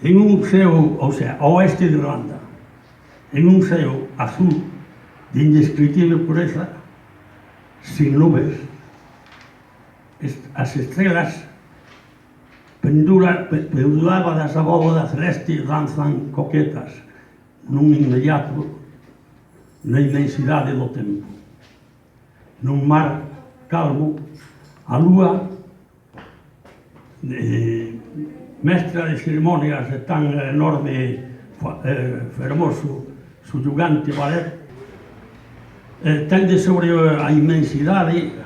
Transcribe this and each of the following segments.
en un ceo, o sea, ao oeste de Holanda, en un ceo azul de indescriptible pureza, sin nubes, as estrelas penduradas a bóveda celeste danzan coquetas nun inmediato na inmensidade do tempo. Nun mar calmo, a lúa, mestra de ceremonias de tan enorme, fermoso, subyugante ballet, tende sobre a inmensidade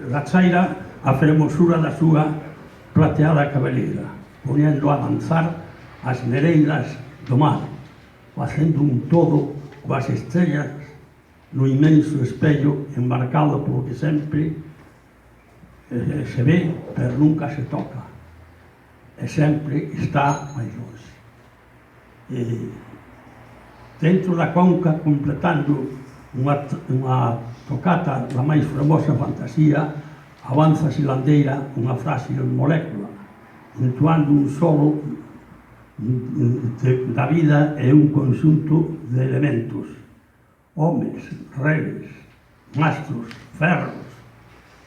da chaira a fermosura da súa plateada cabeleira, ponendo a danzar as nereidas do mar, facendo un todo coas estrellas no inmenso espello embarcado polo que sempre se ve, pero nunca se toca, e sempre está máis longe. Dentro da conca, completando unha tocata da máis fermosa fantasía, avanza silandeira unha frágil molécula, entoando un solo da vida e un conxunto de elementos, homes, redes, mastros, ferros,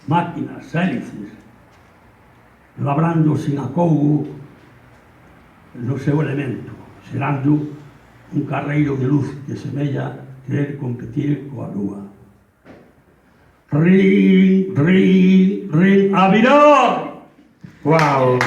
máquinas, hélices, labrando sin acougo no seu elemento, xerando un carreiro de luz que semella querer competir coa lúa. Rin, rin, rin, a virar! Wow!